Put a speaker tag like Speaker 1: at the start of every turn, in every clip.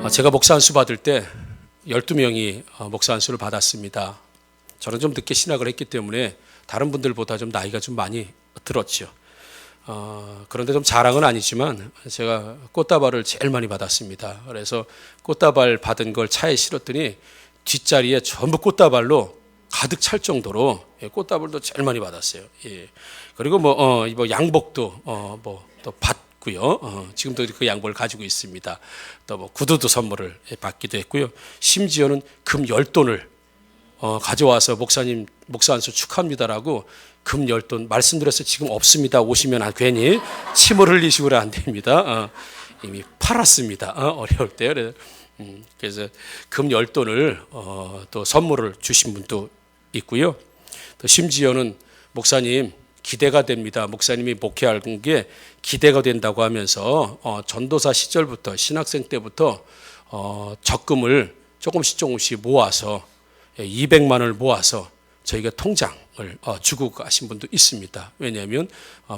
Speaker 1: 제가 목사 안수 받을 때 12명이 목사 안수를 받았습니다. 저는 좀 늦게 신학을 했기 때문에 다른 분들보다 좀 나이가 좀 많이 들었죠. 그런데 좀 자랑은 아니지만 제가 꽃다발을 제일 많이 받았습니다. 그래서 꽃다발 받은 걸 차에 실었더니 뒷자리에 전부 꽃다발로 가득 찰 정도로 꽃다발도 제일 많이 받았어요. 예. 그리고 뭐 양복도 또 받고요. 지금도 그 양복을 가지고 있습니다. 또 뭐 구두도 선물을 받기도 했고요. 심지어는 금 10돈을 가져와서 목사님 목사 안수 축하합니다라고 금 10돈 말씀드려서 지금 없습니다. 오시면 괜히 침을 흘리시고는 안 됩니다. 이미 팔았습니다. 어려울 때. 그래서 금 10돈을 또 선물을 주신 분도 있고요. 또 심지어는 목사님 기대가 됩니다. 목사님이 목회하는 게 기대가 된다고 하면서 전도사 시절부터 신학생 때부터 적금을 조금씩 모아서 200만 원을 모아서 저희가 통장을 주고 가신 분도 있습니다. 왜냐하면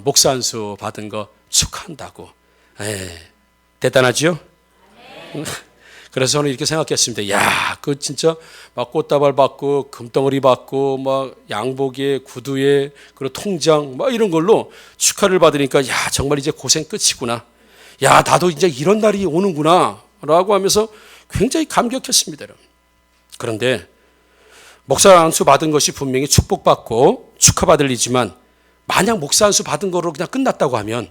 Speaker 1: 목사 안수 받은 거 축하한다고. 대단하죠? 그래서 저는 이렇게 생각했습니다. 야, 그 진짜 막 꽃다발 받고 금덩어리 받고 막 양복에 구두에 그리고 통장 막 이런 걸로 축하를 받으니까 야, 정말 이제 고생 끝이구나. 야, 나도 이제 이런 날이 오는구나라고 하면서 굉장히 감격했습니다. 그런데 목사 안수 받은 것이 분명히 축복받고 축하받을 일이지만 만약 목사 안수 받은 거로 그냥 끝났다고 하면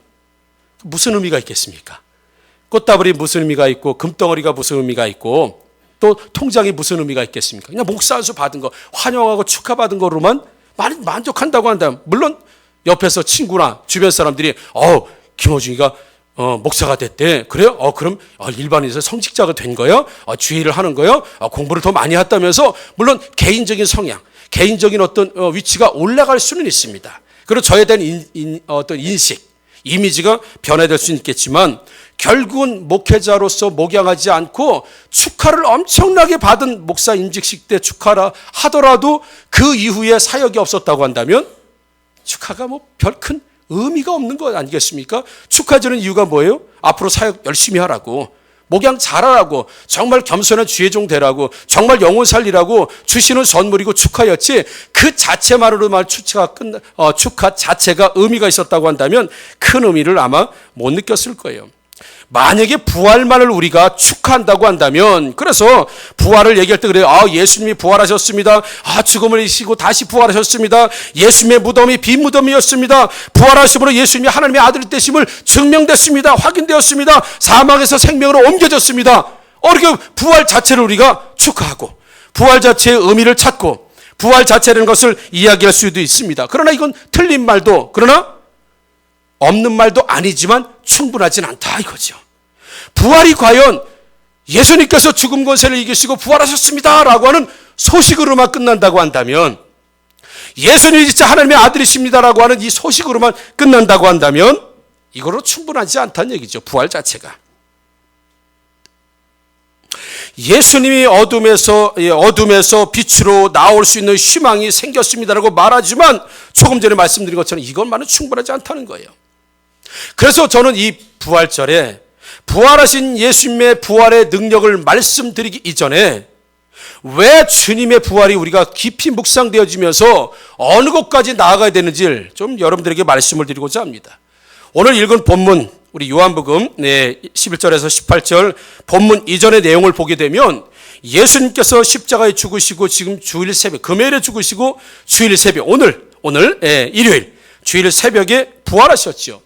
Speaker 1: 무슨 의미가 있겠습니까? 꽃다발이 무슨 의미가 있고 금덩어리가 무슨 의미가 있고 또 통장이 무슨 의미가 있겠습니까? 그냥 목사 안수 받은 거 환영하고 축하받은 거로만 만족한다고 한다면 물론 옆에서 친구나 주변 사람들이 김호중이가 목사가 됐대. 그래요? 그럼 일반인에서 성직자가 된 거예요? 주의를 하는 거예요? 공부를 더 많이 했다면서 물론 개인적인 성향, 개인적인 어떤 위치가 올라갈 수는 있습니다. 그리고 저에 대한 어떤 인식, 이미지가 변화될 수는 있겠지만 결국은 목회자로서 목양하지 않고 축하를 엄청나게 받은 목사 임직식 때 축하라 하더라도 그 이후에 사역이 없었다고 한다면 축하가 별 큰 의미가 없는 것 아니겠습니까? 축하해주는 이유가 뭐예요? 앞으로 사역 열심히 하라고, 목양 잘하라고, 정말 겸손한 주의종 되라고, 정말 영혼 살리라고 주시는 선물이고 축하였지 그 자체만으로 축하 자체가 의미가 있었다고 한다면 큰 의미를 아마 못 느꼈을 거예요. 만약에 부활만을 우리가 축하한다고 한다면, 그래서 부활을 얘기할 때 그래요. 예수님이 부활하셨습니다. 죽음을 이기시고 다시 부활하셨습니다. 예수님의 무덤이 빈 무덤이었습니다. 부활하심으로 예수님이 하나님의 아들이 되심을 증명됐습니다. 확인되었습니다. 사망에서 생명으로 옮겨졌습니다. 이렇게 부활 자체를 우리가 축하하고 부활 자체의 의미를 찾고 부활 자체라는 것을 이야기할 수도 있습니다. 그러나 이건 틀린 말도 그러나 없는 말도 아니지만 충분하진 않다 이거죠. 부활이 과연 예수님께서 죽음 권세를 이기시고 부활하셨습니다 라고 하는 소식으로만 끝난다고 한다면, 예수님이 진짜 하나님의 아들이십니다라고 하는 이 소식으로만 끝난다고 한다면 이거로 충분하지 않다는 얘기죠. 부활 자체가. 예수님이 어둠에서 빛으로 나올 수 있는 희망이 생겼습니다라고 말하지만 조금 전에 말씀드린 것처럼 이것만은 충분하지 않다는 거예요. 그래서 저는 이 부활절에 부활하신 예수님의 부활의 능력을 말씀드리기 이전에 왜 주님의 부활이 우리가 깊이 묵상되어지면서 어느 곳까지 나아가야 되는지를 좀 여러분들에게 말씀을 드리고자 합니다. 오늘 읽은 본문 우리 요한복음 11절에서 18절 본문 이전의 내용을 보게 되면 예수님께서 십자가에 죽으시고 지금 주일 새벽 금요일에 죽으시고 주일 새벽 오늘 일요일 주일 새벽에 부활하셨죠.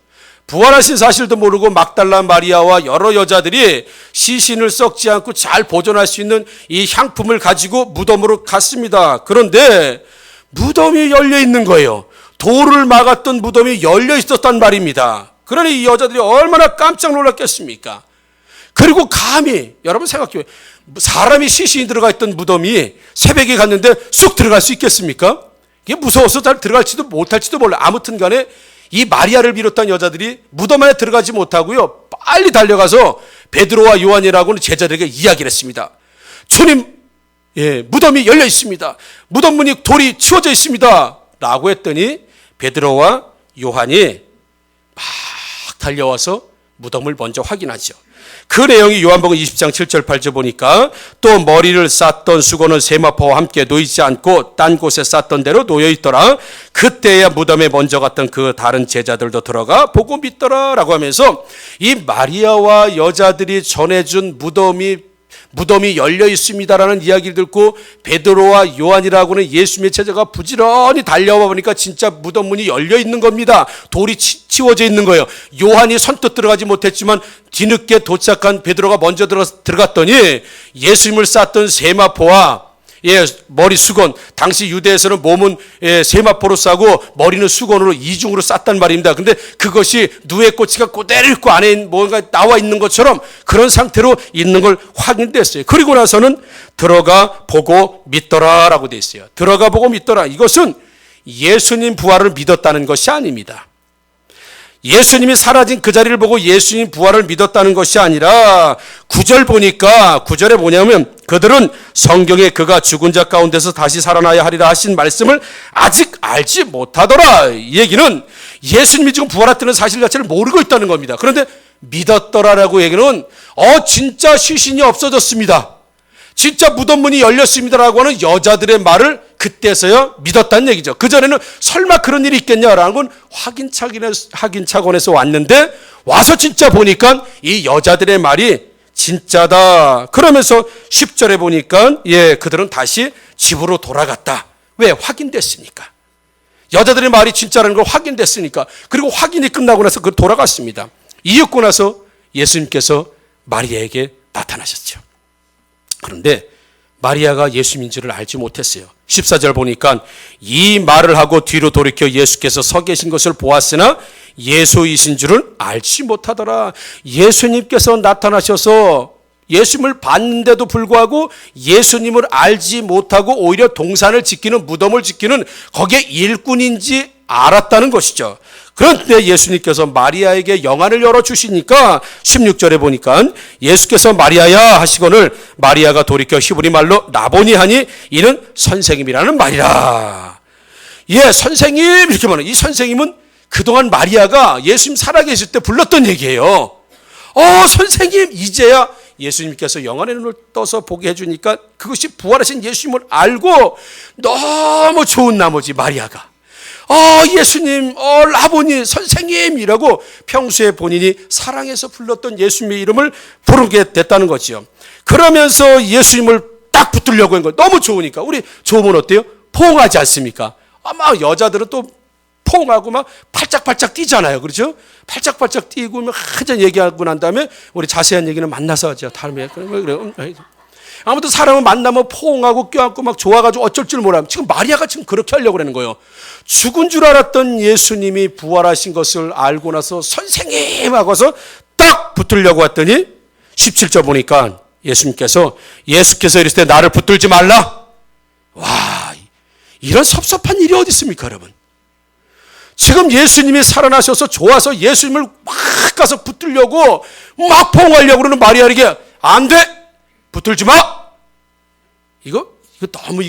Speaker 1: 부활하신 사실도 모르고 막달라 마리아와 여러 여자들이 시신을 썩지 않고 잘 보존할 수 있는 이 향품을 가지고 무덤으로 갔습니다. 그런데 무덤이 열려 있는 거예요. 돌을 막았던 무덤이 열려 있었단 말입니다. 그러니 이 여자들이 얼마나 깜짝 놀랐겠습니까? 그리고 감히 여러분 생각해요. 사람이 시신이 들어가 있던 무덤이 새벽에 갔는데 쑥 들어갈 수 있겠습니까? 이게 무서워서 잘 들어갈지도 못할지도 몰라. 아무튼 간에 이 마리아를 비롯한 여자들이 무덤 안에 들어가지 못하고요. 빨리 달려가서 베드로와 요한이라고 하는 제자들에게 이야기를 했습니다. 주님, 무덤이 열려 있습니다. 무덤 문이 돌이 치워져 있습니다. 라고 했더니 베드로와 요한이 막 달려와서 무덤을 먼저 확인하죠. 그 내용이 요한복음 20장 7절 8절 보니까 또 머리를 쌌던 수건은 세마포와 함께 놓이지 않고 딴 곳에 쌌던 대로 놓여 있더라. 그때야 무덤에 먼저 갔던 그 다른 제자들도 들어가 보고 믿더라 라고 하면서 이 마리아와 여자들이 전해준 무덤이 열려 있습니다라는 이야기를 듣고 베드로와 요한이라고는 예수님의 제자가 부지런히 달려와 보니까 진짜 무덤 문이 열려 있는 겁니다. 돌이 치워져 있는 거예요. 요한이 선뜻 들어가지 못했지만 뒤늦게 도착한 베드로가 먼저 들어갔더니 예수님을 쌌던 세마포와 머리 수건, 당시 유대에서는 몸은 세마포로 싸고 머리는 수건으로 이중으로 쌌단 말입니다. 근데 그것이 누에 꼬치가 그대로 있고 안에 뭔가 나와 있는 것처럼 그런 상태로 있는 걸 확인됐어요. 그리고 나서는 들어가 보고 믿더라라고 돼 있어요. 들어가 보고 믿더라. 이것은 예수님 부활을 믿었다는 것이 아닙니다. 예수님이 사라진 그 자리를 보고 예수님 부활을 믿었다는 것이 아니라 9절 보니까 9절에 뭐냐면 그들은 성경에 그가 죽은 자 가운데서 다시 살아나야 하리라 하신 말씀을 아직 알지 못하더라. 이 얘기는 예수님이 지금 부활했다는 사실 자체를 모르고 있다는 겁니다. 그런데 믿었더라라고 얘기는 진짜 시신이 없어졌습니다. 진짜 무덤 문이 열렸습니다라고 하는 여자들의 말을 그때서야 믿었다는 얘기죠. 그전에는 설마 그런 일이 있겠냐라는 건 확인차원에서 왔는데 와서 진짜 보니까 이 여자들의 말이 진짜다. 그러면서 10절에 보니까 그들은 다시 집으로 돌아갔다. 왜? 확인됐으니까. 여자들의 말이 진짜라는 걸 확인됐으니까. 그리고 확인이 끝나고 나서 그 돌아갔습니다. 이윽고 나서 예수님께서 마리아에게 나타나셨죠. 그런데 마리아가 예수님인 줄을 알지 못했어요. 14절 보니까 이 말을 하고 뒤로 돌이켜 예수께서 서 계신 것을 보았으나 예수이신 줄을 알지 못하더라. 예수님께서 나타나셔서 예수님을 봤는데도 불구하고 예수님을 알지 못하고 오히려 동산을 지키는 무덤을 지키는 거기에 일꾼인지 알았다는 것이죠. 그런데 예수님께서 마리아에게 영안을 열어주시니까 16절에 보니까 예수께서 마리아야 하시거늘 마리아가 돌이켜 히브리 말로 라보니 하니 이는 선생님이라는 말이라. 선생님 이렇게 말해요. 이 선생님은 그동안 마리아가 예수님 살아계실 때 불렀던 얘기예요. 선생님 이제야 예수님께서 영안의 눈을 떠서 보게 해주니까 그것이 부활하신 예수님을 알고 너무 좋은 나머지 마리아가 예수님, 라보니, 선생님이라고 평소에 본인이 사랑해서 불렀던 예수님의 이름을 부르게 됐다는 거지요. 그러면서 예수님을 딱 붙들려고 한 거예요. 너무 좋으니까. 우리 좋으면 어때요? 포옹하지 않습니까? 아마 여자들은 또 포옹하고 막 팔짝팔짝 뛰잖아요. 그렇죠? 팔짝팔짝 뛰고 막 한잔 얘기하고 난 다음에 우리 자세한 얘기는 만나서 하죠. 다음에. 그래요. 아무튼 사람은 만나면 포옹하고 껴안고 막 좋아가지고 어쩔 줄 몰라. 지금 마리아가 지금 그렇게 하려고 그러는 거예요. 죽은 줄 알았던 예수님이 부활하신 것을 알고 나서 선생님 하고서 딱 붙들려고 했더니 17절 보니까 예수께서 이르시되 나를 붙들지 말라. 와, 이런 섭섭한 일이 어디 있습니까, 여러분? 지금 예수님이 살아나셔서 좋아서 예수님을 막 가서 붙들려고 막 포옹하려고 그러는 마리아에게 안 돼. 붙들지 마! 이거 너무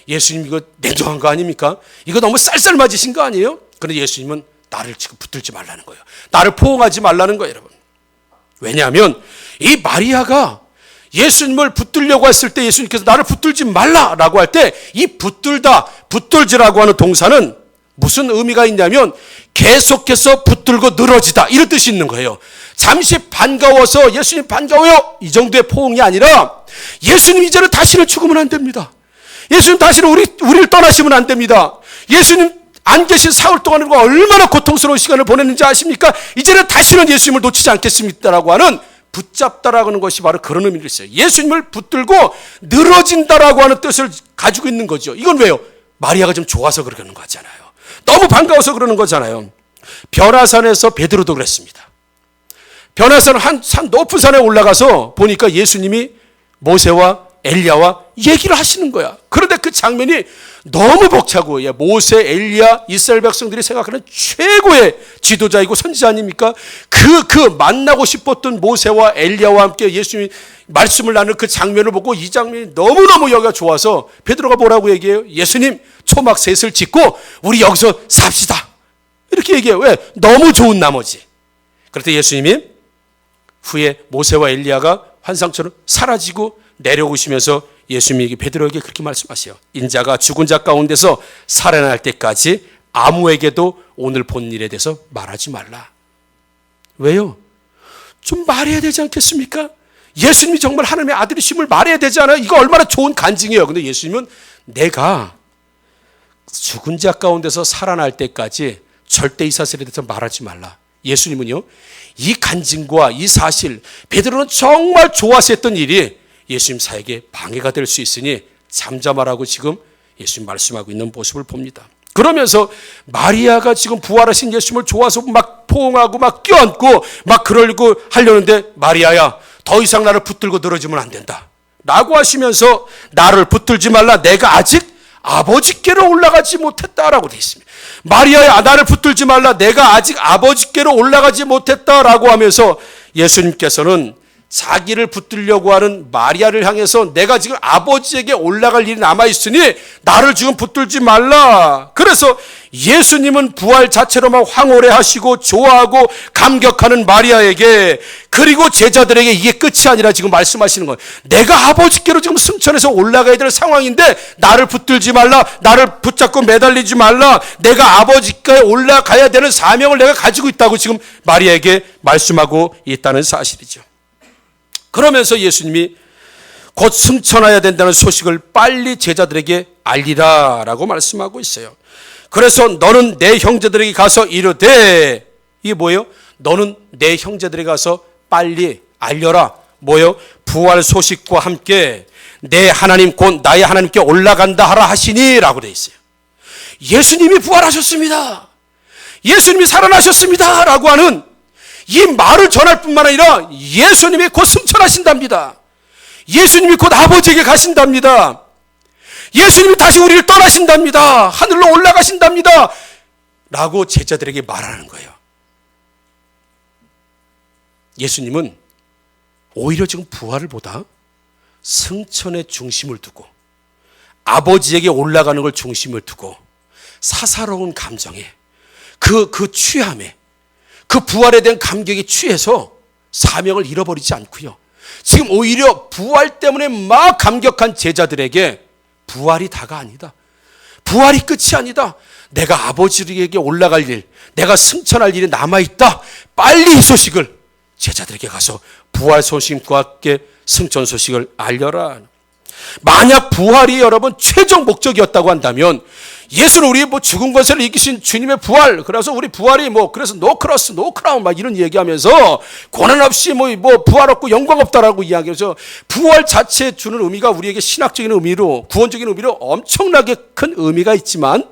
Speaker 1: 예수님 냉정한 거 아닙니까? 이거 너무 쌀쌀 맞으신 거 아니에요? 그런데 예수님은 나를 지금 붙들지 말라는 거예요. 나를 포옹하지 말라는 거예요, 여러분. 왜냐하면 이 마리아가 예수님을 붙들려고 했을 때 예수님께서 나를 붙들지 말라라고 할 때 이 붙들지라고 하는 동사는 무슨 의미가 있냐면 계속해서 붙들고 늘어지다 이런 뜻이 있는 거예요. 잠시 반가워서 예수님 반가워요 이 정도의 포옹이 아니라 예수님 이제는 다시는 죽으면 안 됩니다. 예수님 다시는 우리를 떠나시면 안 됩니다. 예수님 안 계신 사흘 동안 우리가 얼마나 고통스러운 시간을 보냈는지 아십니까? 이제는 다시는 예수님을 놓치지 않겠습니다라고 하는 붙잡다라고 하는 것이 바로 그런 의미를 있어요. 예수님을 붙들고 늘어진다라고 하는 뜻을 가지고 있는 거죠. 이건 왜요? 마리아가 좀 좋아서 그러는 거잖아요. 너무 반가워서 그러는 거잖아요. 변화산에서 베드로도 그랬습니다. 변화산 산 높은 산에 올라가서 보니까 예수님이 모세와 엘리야와 얘기를 하시는 거야. 그런데 그 장면이 너무 벅차고 모세, 엘리야, 이스라엘 백성들이 생각하는 최고의 지도자이고 선지자 아닙니까? 그 만나고 싶었던 모세와 엘리야와 함께 예수님이 말씀을 나누는 그 장면을 보고 이 장면이 너무너무 여기가 좋아서 베드로가 뭐라고 얘기해요? 예수님 초막 셋을 짓고 우리 여기서 삽시다. 이렇게 얘기해요. 왜? 너무 좋은 나머지. 그럴 때 예수님이 후에 모세와 엘리야가 환상처럼 사라지고 내려오시면서 예수님이 베드로에게 그렇게 말씀하세요. 인자가 죽은 자 가운데서 살아날 때까지 아무에게도 오늘 본 일에 대해서 말하지 말라. 왜요? 좀 말해야 되지 않겠습니까? 예수님이 정말 하나님의 아들이심을 말해야 되지 않아요? 이거 얼마나 좋은 간증이에요. 근데 예수님은 내가 죽은 자 가운데서 살아날 때까지 절대 이 사실에 대해서 말하지 말라. 예수님은요, 이 간증과 이 사실, 베드로는 정말 좋아서 했던 일이 예수님 사역에 방해가 될 수 있으니 잠잠하라고 지금 예수님 말씀하고 있는 모습을 봅니다. 그러면서 마리아가 지금 부활하신 예수님을 좋아서 막 포옹하고 막 껴안고 막 그러려고 하려는데, 마리아야, 더 이상 나를 붙들고 늘어지면 안 된다 라고 하시면서 나를 붙들지 말라. 내가 아직 아버지께로 올라가지 못했다라고 되어 있습니다. 마리아야, 나를 붙들지 말라. 내가 아직 아버지께로 올라가지 못했다라고 하면서 예수님께서는 자기를 붙들려고 하는 마리아를 향해서 내가 지금 아버지에게 올라갈 일이 남아있으니 나를 지금 붙들지 말라. 그래서 예수님은 부활 자체로 막 황홀해하시고 좋아하고 감격하는 마리아에게, 그리고 제자들에게 이게 끝이 아니라 지금 말씀하시는 거예요. 내가 아버지께로 지금 승천해서 올라가야 될 상황인데 나를 붙들지 말라. 나를 붙잡고 매달리지 말라. 내가 아버지께 올라가야 되는 사명을 내가 가지고 있다고 지금 마리아에게 말씀하고 있다는 사실이죠. 그러면서 예수님이 곧 승천해야 된다는 소식을 빨리 제자들에게 알리라라고 말씀하고 있어요. 그래서 너는 내 형제들에게 가서 이르되, 이게 뭐예요? 너는 내 형제들에게 가서 빨리 알려라. 뭐예요? 부활 소식과 함께 내 하나님 곧 나의 하나님께 올라간다 하라 하시니 라고 되어 있어요. 예수님이 부활하셨습니다. 예수님이 살아나셨습니다 라고 하는 이 말을 전할 뿐만 아니라 예수님이 곧 승천하신답니다. 예수님이 곧 아버지에게 가신답니다. 예수님이 다시 우리를 떠나신답니다. 하늘로 올라가신답니다 라고 제자들에게 말하는 거예요. 예수님은 오히려 지금 부활을 보다 승천의 중심을 두고 아버지에게 올라가는 걸 중심을 두고 사사로운 감정에 그 취함에 그 부활에 대한 감격에 취해서 사명을 잃어버리지 않고요. 지금 오히려 부활 때문에 막 감격한 제자들에게 부활이 다가 아니다. 부활이 끝이 아니다. 내가 아버지에게 올라갈 일, 내가 승천할 일이 남아있다. 빨리 이 소식을 제자들에게 가서 부활 소식과 함께 승천 소식을 알려라. 만약 부활이 여러분 최종 목적이었다고 한다면 예수는 우리 죽은 것을 이기신 주님의 부활, 그래서 우리 부활이 그래서 노 크로스, 노 크라운 막 이런 얘기하면서 고난 없이 부활 없고 영광 없다라고 이야기해서 부활 자체에 주는 의미가 우리에게 신학적인 의미로, 구원적인 의미로 엄청나게 큰 의미가 있지만,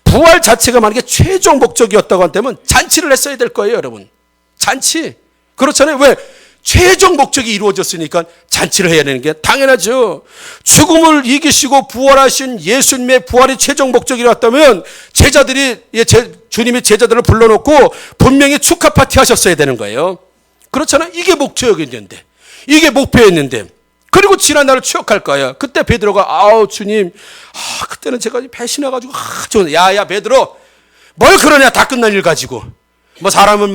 Speaker 1: 부활 자체가 만약에 최종 목적이었다고 한다면 잔치를 했어야 될 거예요, 여러분. 잔치. 그렇잖아요. 왜? 최종 목적이 이루어졌으니까 잔치를 해야 되는 게 당연하죠. 죽음을 이기시고 부활하신 예수님의 부활이 최종 목적이었다면 제자들이, 주님이 제자들을 불러놓고 분명히 축하 파티 하셨어야 되는 거예요. 그렇잖아요. 이게 목적이었는데, 이게 목표였는데, 그리고 지난날을 추억할 거예요. 그때 베드로가 주님, 그때는 제가 배신해가지고 야야 베드로, 뭘 그러냐, 다 끝난 일 가지고 사람은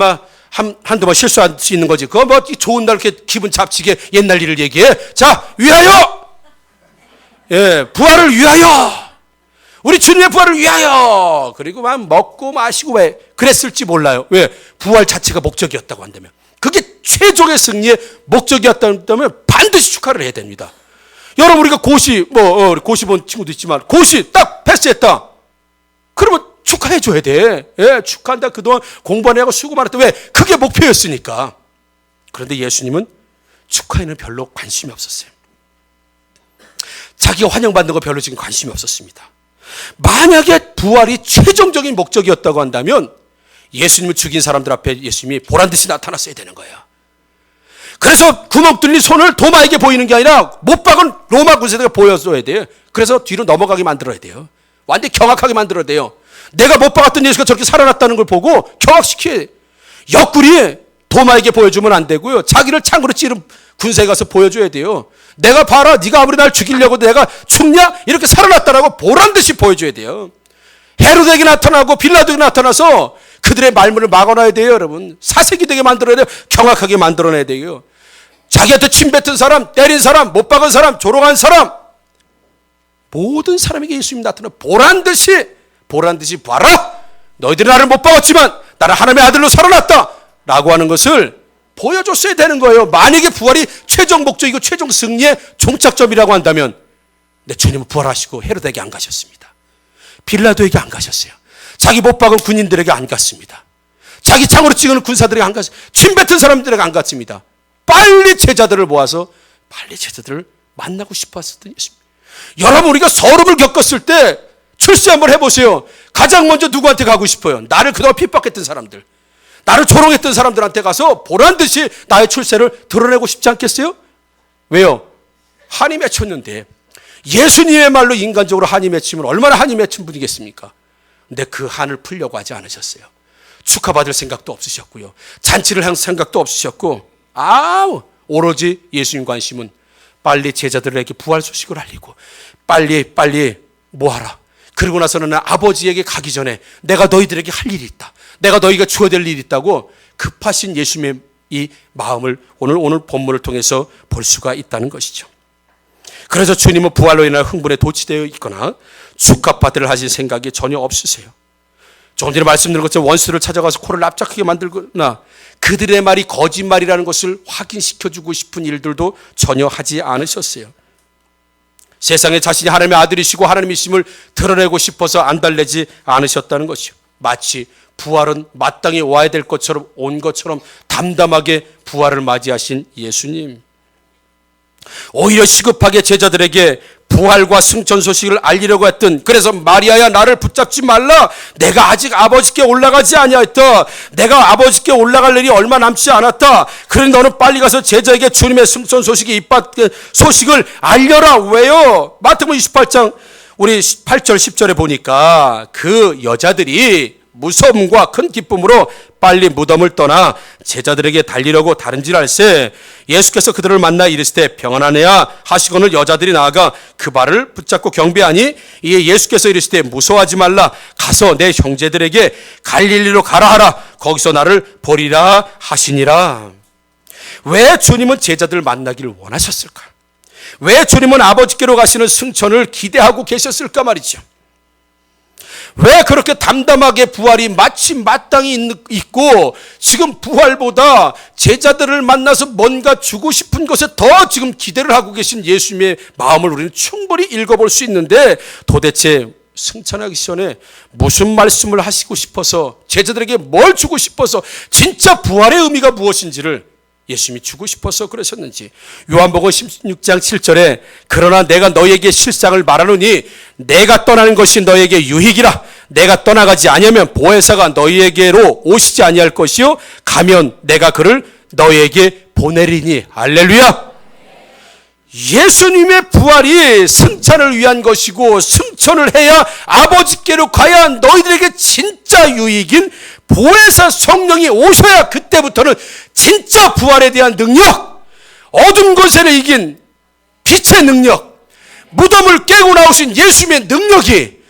Speaker 1: 한두 번 실수할 수 있는 거지. 그거 좋은 날 이렇게 기분 잡치게 옛날 일을 얘기해. 자, 위하여! 예, 부활을 위하여! 우리 주님의 부활을 위하여! 그리고 먹고 마시고 왜 그랬을지 몰라요. 왜? 부활 자체가 목적이었다고 한다면. 그게 최종의 승리의 목적이었다면 반드시 축하를 해야 됩니다. 여러분, 우리가 고시, 고시 본 친구도 있지만, 고시 딱 패스했다. 그러면 축하해줘야 돼. 예, 축하한다. 그동안 공부 안 하고 수고 많았다. 왜? 그게 목표였으니까. 그런데 예수님은 축하에는 별로 관심이 없었어요. 자기가 환영받는 거 별로 지금 관심이 없었습니다. 만약에 부활이 최종적인 목적이었다고 한다면 예수님을 죽인 사람들 앞에 예수님이 보란듯이 나타났어야 되는 거예요. 그래서 구멍 뚫린 손을 도마에게 보이는 게 아니라 못 박은 로마 군사들에게 보여줘야 돼요. 그래서 뒤로 넘어가게 만들어야 돼요. 완전히 경악하게 만들어야 돼요. 내가 못 박았던 예수가 저렇게 살아났다는 걸 보고 경악시켜야 돼요. 옆구리 도마에게 보여주면 안 되고요. 자기를 창으로 찌른 군사에 가서 보여줘야 돼요. 내가 봐라, 네가 아무리 날 죽이려고 내가 죽냐? 이렇게 살아났다라고 보란듯이 보여줘야 돼요. 헤로데에게 나타나고 빌라도에게 나타나서 그들의 말문을 막아놔야 돼요, 여러분. 사색이 되게 만들어야 돼요. 경악하게 만들어내야 돼요. 자기한테 침뱉은 사람, 때린 사람, 못 박은 사람, 조롱한 사람, 모든 사람에게 예수님이 나타나 보란듯이 봐라. 너희들이 나를 못 박았지만 나는 하나님의 아들로 살아났다 라고 하는 것을 보여줬어야 되는 거예요. 만약에 부활이 최종 목적이고 최종 승리의 종착점이라고 한다면 내 주님은 부활하시고 헤로데에게 안 가셨습니다. 빌라도에게 안 가셨어요. 자기 못 박은 군인들에게 안 갔습니다. 자기 창으로 찍은 군사들에게 안 갔습니다. 침뱉은 사람들에게 안 갔습니다. 빨리 제자들을 모아서 빨리 제자들을 만나고 싶었던 예수님. 여러분, 우리가 서름을 겪었을 때 출세 한번 해보세요. 가장 먼저 누구한테 가고 싶어요? 나를 그동안 핍박했던 사람들, 나를 조롱했던 사람들한테 가서 보란듯이 나의 출세를 드러내고 싶지 않겠어요? 왜요? 한이 맺혔는데, 예수님의 말로 인간적으로 한이 맺히면 얼마나 한이 맺힌 분이겠습니까? 근데 그 한을 풀려고 하지 않으셨어요. 축하받을 생각도 없으셨고요. 잔치를 할 생각도 없으셨고, 오로지 예수님 관심은 빨리 제자들에게 부활 소식을 알리고 빨리 뭐하라. 그리고 나서는 아버지에게 가기 전에 내가 너희들에게 할 일이 있다. 내가 너희가 주어야 될 일이 있다고 급하신 예수님의 이 마음을 오늘 본문을 통해서 볼 수가 있다는 것이죠. 그래서 주님은 부활로 인한 흥분에 도취되어 있거나 축하파티를 하실 생각이 전혀 없으세요. 조금 전에 말씀드린 것처럼 원수를 찾아가서 코를 납작하게 만들거나 그들의 말이 거짓말이라는 것을 확인시켜주고 싶은 일들도 전혀 하지 않으셨어요. 세상에 자신이 하나님의 아들이시고 하나님이심을 드러내고 싶어서 안달내지 않으셨다는 것이요. 마치 부활은 마땅히 와야 될 것처럼 온 것처럼 담담하게 부활을 맞이하신 예수님. 오히려 시급하게 제자들에게 부활과 승천 소식을 알리려고 했던, 그래서 마리아야 나를 붙잡지 말라. 내가 아직 아버지께 올라가지 아니하였다. 내가 아버지께 올라갈 일이 얼마 남지 않았다. 그러니 너는 빨리 가서 제자에게 주님의 승천 소식을 알려라. 왜요? 마태복음 28장 우리 8절 10절에 보니까 그 여자들이 무서움과 큰 기쁨으로 빨리 무덤을 떠나 제자들에게 달리려고 다른질 알세 예수께서 그들을 만나 이르시되 평안하네야 하시거늘 여자들이 나아가 그 발을 붙잡고 경배하니 이에 예수께서 이르시되 무서워하지 말라. 가서 내 형제들에게 갈릴리로 가라 하라. 거기서 나를 보리라 하시니라. 왜 주님은 제자들을 만나기를 원하셨을까? 왜 주님은 아버지께로 가시는 승천을 기대하고 계셨을까 말이죠. 왜 그렇게 담담하게 부활이 마침 마땅히 있고 지금 부활보다 제자들을 만나서 뭔가 주고 싶은 것에 더 지금 기대를 하고 계신 예수님의 마음을 우리는 충분히 읽어볼 수 있는데 도대체 승천하기 전에 무슨 말씀을 하시고 싶어서 제자들에게 뭘 주고 싶어서 진짜 부활의 의미가 무엇인지를 예수님이 주고 싶어서 그러셨는지. 요한복음 16장 7절에 그러나 내가 너희에게 실상을 말하노니 내가 떠나는 것이 너희에게 유익이라. 내가 떠나가지 아니하면 보혜사가 너희에게로 오시지 아니할 것이요 가면 내가 그를 너희에게 보내리니. 할렐루야. 예수님의 부활이 승천을 위한 것이고 승천을 해야 아버지께로 가야 너희들에게 진짜 유익인 보혜사 성령이 오셔야 그때부터는 진짜 부활에 대한 능력, 어둠 권세를 이긴 빛의 능력, 무덤을 깨고 나오신 예수님의 능력이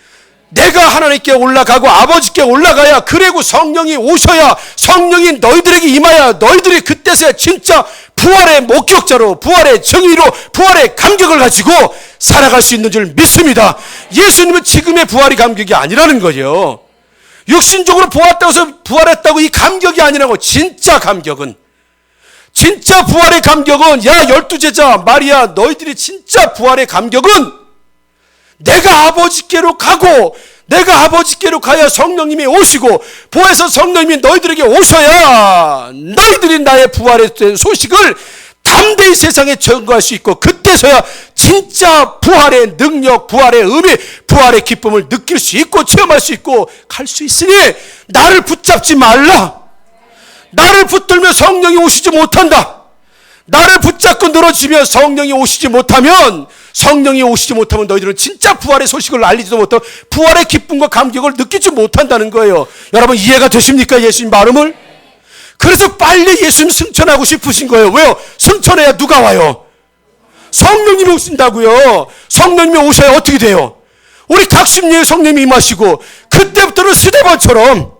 Speaker 1: 내가 하나님께 올라가고 아버지께 올라가야, 그리고 성령이 오셔야, 성령이 너희들에게 임하여 너희들이 그때서야 진짜 부활의 목격자로, 부활의 정의로, 부활의 감격을 가지고 살아갈 수 있는 줄 믿습니다. 예수님은 지금의 부활이 감격이 아니라는 거예요. 육신적으로 보았다고 해서 부활했다고 이 감격이 아니라고. 진짜 감격은, 진짜 부활의 감격은, 야 12제자 마리아 너희들이 진짜 부활의 감격은 내가 아버지께로 가고 내가 아버지께로 가야 성령님이 오시고 보혜사 성령님이 너희들에게 오셔야 너희들이 나의 부활의 소식을 담대히 세상에 전거할 수 있고 그때서야 진짜 부활의 능력, 부활의 의미, 부활의 기쁨을 느낄 수 있고 체험할 수 있고 갈 수 있으니 나를 붙잡지 말라. 나를 붙들면 성령이 오시지 못한다. 나를 붙잡고 늘어지면 성령이 오시지 못하면 너희들은 진짜 부활의 소식을 알리지도 못하고 부활의 기쁨과 감격을 느끼지 못한다는 거예요. 여러분 이해가 되십니까? 예수님 발음을? 그래서 빨리 예수님 승천하고 싶으신 거예요. 왜요? 승천해야 누가 와요? 성령님이 오신다고요. 성령님이 오셔야 어떻게 돼요? 우리 각심리에 성령님이 임하시고 그때부터는 스데반처럼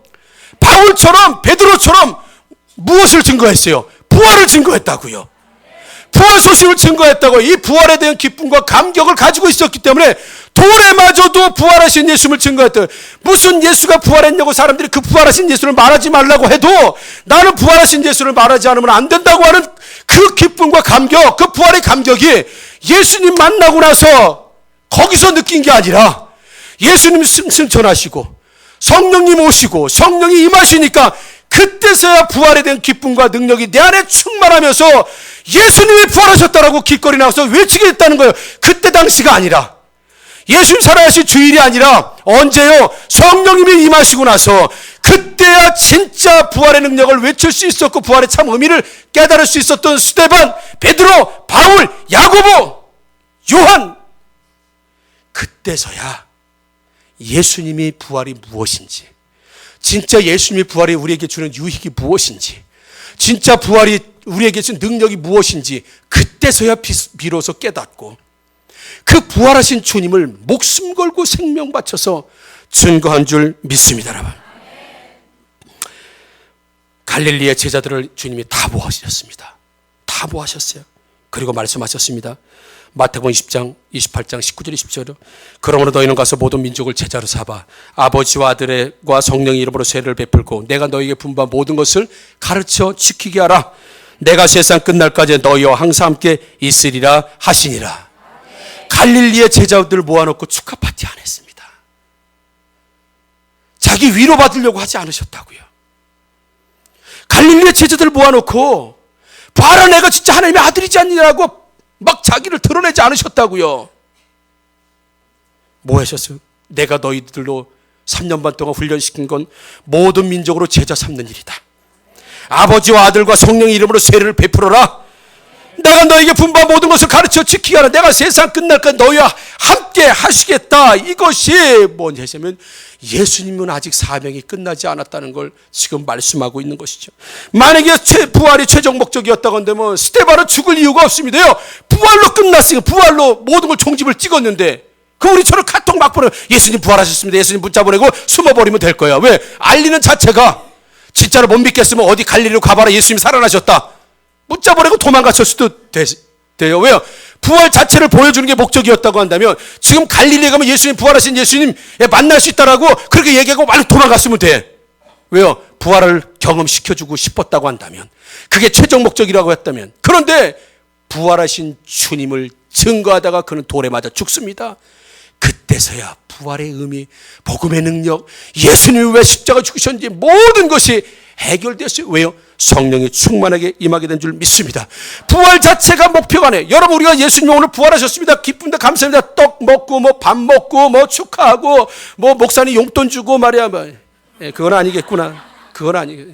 Speaker 1: 바울처럼 베드로처럼 무엇을 증거했어요? 부활을 증거했다고요. 부활 소식을 증거했다고. 이 부활에 대한 기쁨과 감격을 가지고 있었기 때문에 돌에마저도 부활하신 예수님을 증거했대요. 무슨 예수가 부활했냐고 사람들이 그 부활하신 예수를 말하지 말라고 해도 나는 부활하신 예수를 말하지 않으면 안 된다고 하는 그 기쁨과 감격, 그 부활의 감격이 예수님 만나고 나서 거기서 느낀 게 아니라 예수님 승천하시고 성령님 오시고 성령이 임하시니까 그때서야 부활에 대한 기쁨과 능력이 내 안에 충만하면서 예수님이 부활하셨다라고 길거리 나와서 외치게 됐다는 거예요. 그때 당시가 아니라, 예수님 살아가신 주일이 아니라 언제요? 성령님이 임하시고 나서 그때야 진짜 부활의 능력을 외칠 수 있었고 부활의 참 의미를 깨달을 수 있었던 스데반, 베드로, 바울, 야고보, 요한, 그때서야 예수님이 부활이 무엇인지, 진짜 예수님의 부활이 우리에게 주는 유익이 무엇인지, 진짜 부활이 우리에게 주는 능력이 무엇인지 그때서야 비로소 깨닫고 그 부활하신 주님을 목숨 걸고 생명 바쳐서 증거한 줄 믿습니다. 여러분, 갈릴리의 제자들을 주님이 다 모아주셨습니다. 다 모아셨어요. 그리고 말씀하셨습니다. 마태복음 20장 28장 19절 20절로 그러므로 너희는 가서 모든 민족을 제자로 삼아 아버지와 아들과 성령의 이름으로 세례를 베풀고 내가 너희에게 분부한 모든 것을 가르쳐 지키게 하라. 내가 세상 끝날까지 너희와 항상 함께 있으리라 하시니라. 갈릴리의 제자들 모아놓고 축하 파티 안 했습니다. 자기 위로받으려고 하지 않으셨다고요. 갈릴리의 제자들 모아놓고 봐라 내가 진짜 하나님의 아들이지 않느냐고 막 자기를 드러내지 않으셨다고요. 뭐 하셨어요? 내가 너희들로 3년 반 동안 훈련시킨 건 모든 민족으로 제자 삼는 일이다. 아버지와 아들과 성령의 이름으로 세례를 베풀어라. 내가 너에게 분부한 모든 것을 가르쳐 지키게 하라. 내가 세상 끝날까지 너희와 함께 하시겠다. 이것이 뭐냐면 예수님은 아직 사명이 끝나지 않았다는 걸 지금 말씀하고 있는 것이죠. 만약에 부활이 최종 목적이었다고 한다면 스데반은 죽을 이유가 없습니다요. 부활로 끝났으니까, 부활로 모든 걸 종집을 찍었는데 그 우리처럼 카톡 막 보내고 예수님 부활하셨습니다, 예수님 문자 보내고 숨어버리면 될 거야. 왜? 알리는 자체가 진짜로 못 믿겠으면 어디 갈릴리로 가봐라, 예수님 살아나셨다, 문자 보내고 도망갔을 수도 돼요. 왜요? 부활 자체를 보여주는 게 목적이었다고 한다면 지금 갈릴리에 가면 예수님, 부활하신 예수님 만날 수 있다라고 그렇게 얘기하고 빨리 도망갔으면 돼. 왜요? 부활을 경험시켜주고 싶었다고 한다면, 그게 최종 목적이라고 했다면. 그런데 부활하신 주님을 증거하다가 그는 돌에 맞아 죽습니다. 그때서야 부활의 의미, 복음의 능력, 예수님이 왜 십자가 죽으셨는지 모든 것이 해결되었어요. 왜요? 성령이 충만하게 임하게 된 줄 믿습니다. 부활 자체가 목표가 아니에요. 여러분, 우리가 예수님 오늘 부활하셨습니다, 기쁩니다, 감사합니다, 떡 먹고 뭐 밥 먹고 뭐 축하하고 뭐 목사님 용돈 주고 말이야, 그건 아니겠구나. 그건 아니겠.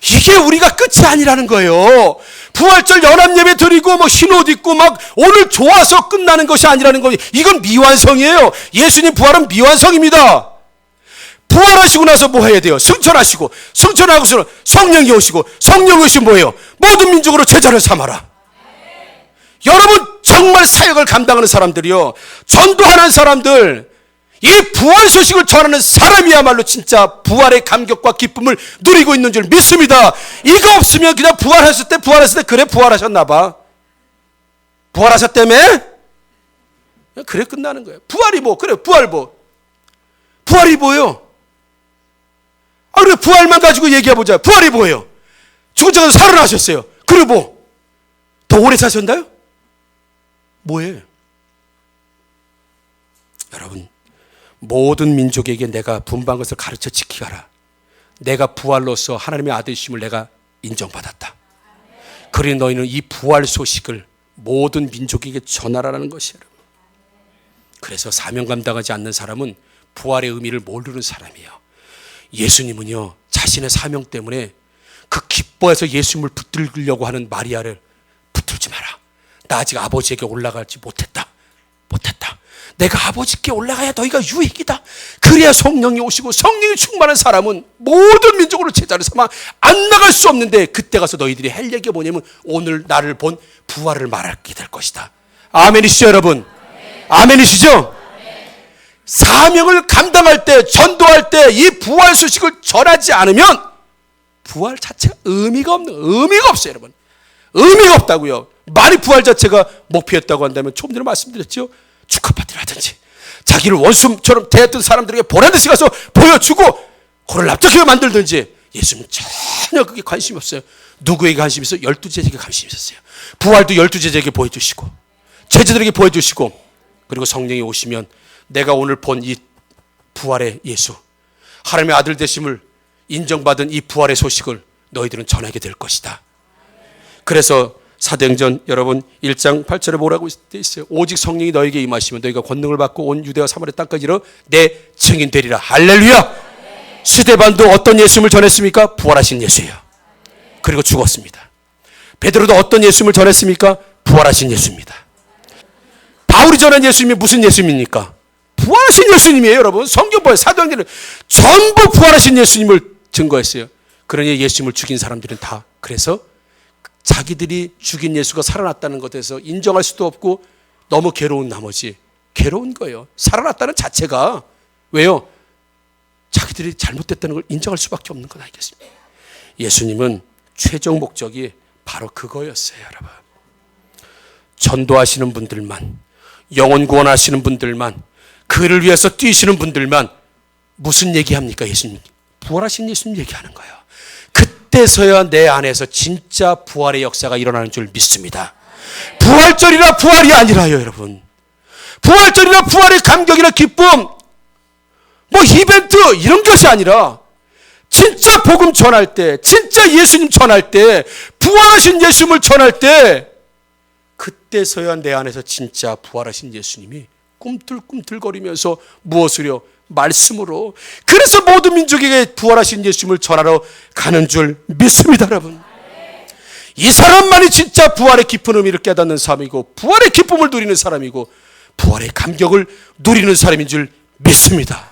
Speaker 1: 이게 우리가 끝이 아니라는 거예요. 부활절 연합예배 드리고 뭐 흰옷 입고 막 오늘 좋아서 끝나는 것이 아니라는 거예요. 이건 미완성이에요. 예수님 부활은 미완성입니다. 부활하시고 나서 뭐 해야 돼요? 승천하시고, 승천하고서는 성령이 오시고, 성령이 오시면 뭐예요? 모든 민족으로 제자를 삼아라. 여러분, 정말 사역을 감당하는 사람들이요, 전도하는 사람들, 이 부활 소식을 전하는 사람이야말로 진짜 부활의 감격과 기쁨을 누리고 있는 줄 믿습니다. 이거 없으면 그냥 부활했을 때 그래 부활하셨나 봐, 부활하셨다며? 그래 끝나는 거예요. 부활이 뭐, 그래 부활 뭐, 부활이 뭐예요? 그래 부활만 가지고 얘기해보자. 부활이 뭐예요? 죽은 자가 살아나셨어요. 그리고 뭐? 더 오래 사셨나요? 뭐예요? 여러분, 모든 민족에게 내가 분부한 것을 가르쳐 지키게 하라. 내가 부활로서 하나님의 아들이심을 내가 인정받았다. 그러니 너희는 이 부활 소식을 모든 민족에게 전하라는 것이에요. 그래서 사명 감당하지 않는 사람은 부활의 의미를 모르는 사람이에요. 예수님은요, 자신의 사명 때문에 그 기뻐해서 예수님을 붙들려고 하는 마리아를 붙들지 마라. 나 아직 아버지에게 올라가지 못했다. 내가 아버지께 올라가야 너희가 유익이다. 그래야 성령이 오시고, 성령이 충만한 사람은 모든 민족으로 제자를 삼아 안 나갈 수 없는데, 그때 가서 너희들이 할 얘기가 뭐냐면 오늘 나를 본 부활을 말하게 될 것이다. 아멘이시죠 여러분? 아멘이시죠? 사명을 감당할 때, 전도할 때 이 부활 소식을 전하지 않으면 부활 자체가 의미가 없어요, 여러분. 의미가 없다고요. 만일 부활 자체가 목표였다고 한다면 조금 전에 말씀드렸죠. 축하 파티를 하든지 자기를 원수처럼 대했던 사람들에게 보란듯이 가서 보여주고 그를 납작하게 만들든지, 예수님은 전혀 그게 관심이 없어요. 누구에게 관심이 있어요? 12제자에게 관심이 있었어요. 부활도 12제자에게 보여주시고 제자들에게 보여주시고, 그리고 성령이 오시면 내가 오늘 본 이 부활의 예수, 하나님의 아들 되심을 인정받은 이 부활의 소식을 너희들은 전하게 될 것이다. 그래서 사도행전 여러분 1장 8절에 뭐라고 되어 있어요? 오직 성령이 너에게 임하시면 너희가 권능을 받고 온 유대와 사마리아 땅까지 이르러 내 증인 되리라. 할렐루야. 스데반도 어떤 예수님을 전했습니까? 부활하신 예수예요. 그리고 죽었습니다. 베드로도 어떤 예수님을 전했습니까? 부활하신 예수입니다. 바울이 전한 예수님이 무슨 예수님입니까? 부활하신 예수님이에요, 여러분. 성경 보세요. 사도행전은 전부 부활하신 예수님을 증거했어요. 그러니 예수님을 죽인 사람들은 다 그래서 자기들이 죽인 예수가 살아났다는 것에 대해서 인정할 수도 없고 너무 괴로운 나머지 괴로운 거예요. 살아났다는 자체가. 왜요? 자기들이 잘못됐다는 걸 인정할 수밖에 없는 건 아니겠습니까? 예수님은 최종 목적이 바로 그거였어요, 여러분. 전도하시는 분들만, 영혼 구원하시는 분들만, 그를 위해서 뛰시는 분들만 무슨 얘기합니까? 예수님 부활하신 예수님 얘기하는 거예요. 그때서야 내 안에서 진짜 부활의 역사가 일어나는 줄 믿습니다. 부활절이라 부활이 아니라요, 여러분. 부활절이라 부활의 감격이나 기쁨, 뭐 이벤트 이런 것이 아니라 진짜 복음 전할 때, 진짜 예수님 전할 때, 부활하신 예수님을 전할 때, 그때서야 내 안에서 진짜 부활하신 예수님이 꿈틀꿈틀거리면서 무엇으로? 말씀으로. 그래서 모든 민족에게 부활하신 예수님을 전하러 가는 줄 믿습니다, 여러분. 이 사람만이 진짜 부활의 깊은 의미를 깨닫는 사람이고, 부활의 기쁨을 누리는 사람이고, 부활의 감격을 누리는 사람인 줄 믿습니다.